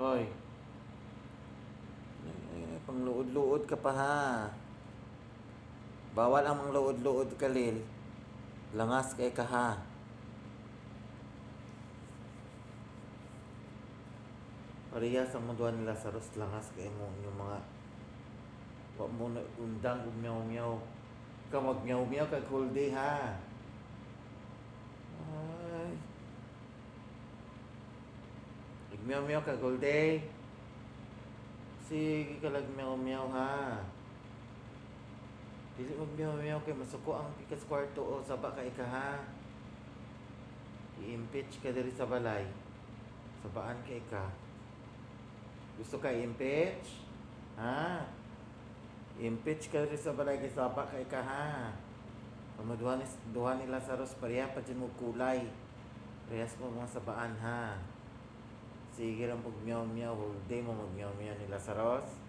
Hoy, pangluod-luod ka pa ha. Bawal ang mangluod-luod kalil. Langas kay ka ha. Parehas ang muduan nila sa Ros langas kay mo yung mga wa mo na undang ug meow-meow. Ka mag meow-meow kag whole day ha. Ay. Meow-meow kag whole day. Sige ka lag meow-meow ha. Dili mag meow-meow kay masuko ang pikas kwarto o saba kay ka ha. I-impeach ka diri sa balay. Sabaan kay ka. Gusto ka i-impeach? Ha? I-impeach ka diri sa balay kay saba kay ka ha. Duha nila sa Ros pareha pa dyan mo kulay. Parehas mo mga sabaan ha. Sige lang pag meow-meow. Whole day mo mag meow-meow nila sa Ros.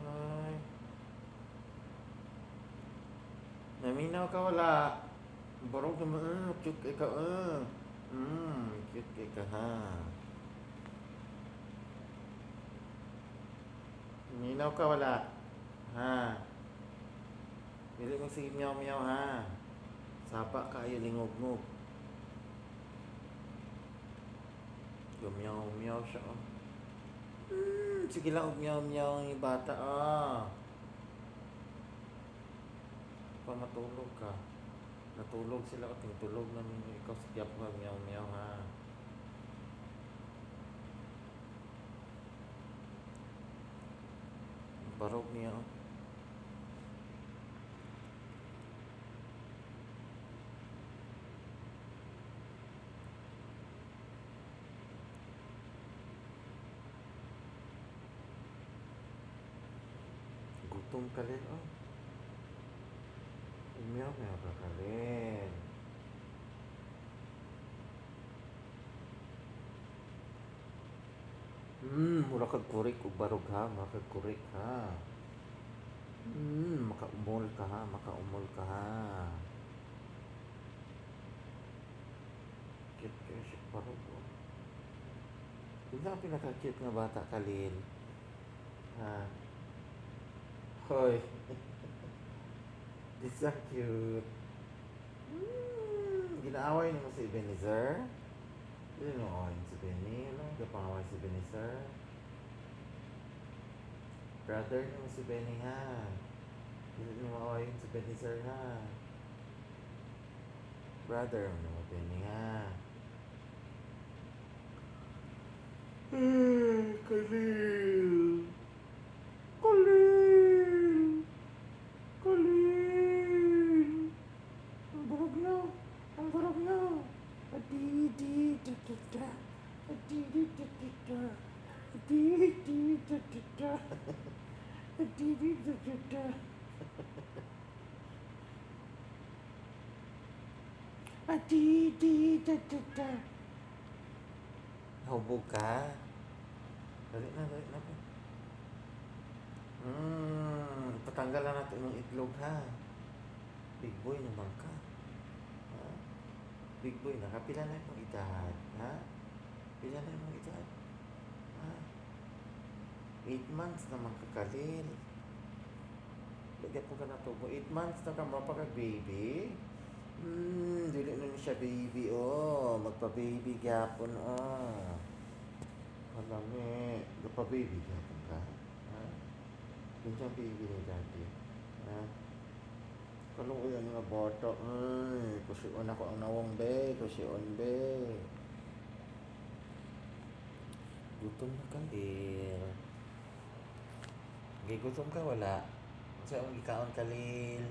Ay. Naminaw ka wala. Barog naman. Cute kay ka. Cute kay ka ha. Naminaw ka wala. Ha. Dili mo sige meow-meow ha. Sapa kayo lingog-ngog. Meow-meow siya. Sige lang og meow-meow ang bata Pa matulog ka. Natulog sila o tingtulog na ninyo. Ikaw sigyap ka meow-meow ha. Barog niya Gutom ka rin Meow-meow ka rin. Mura kag kurik ug barog ha. Mura kag kurik ha. Makaumol ka ha. Makaumol ka ha. Cute kayo siya barog Hindi ang pinaka-cute nga bata kalil. Ha. Hoy. This so cute. Ginaaway mo si Ebenezer. Hindi mo away si Benny. Ano? Kapangaway si Ebenezer. Brother mo si Benny ha. Hindi mo away si Ebenezer ha. Brother mo Benny ha. Kalil. Kalil. Kalil. Ang barog na. Ang barog na. Adi-di-da-da-da. Adi-di-da-da-da. Adi-di-da-da-da. Adi-di-da-da-da. Adi-di-da-da-da. Hubog ka? Dali na. Patanggal na natin yung itlog ha. Big boy naman ka. Ha? Big boy na. Kapila na yung edad. Ha? Pila na yung edad. Ha? 8 months naman kakalil. Lagyan po ka na to. 8 months na ka mapaka-baby. Dili na siya baby magpa-baby gyapon Malami. Magpa-baby gyapon ka. Ha? Yun siyang baby ni daddy. Ha? Kaluoyan nga bata. Kusion ako ang nawang be. Kusion be. Gutom na kalil. Gutom ka wala? Sa ang ikaon kalil.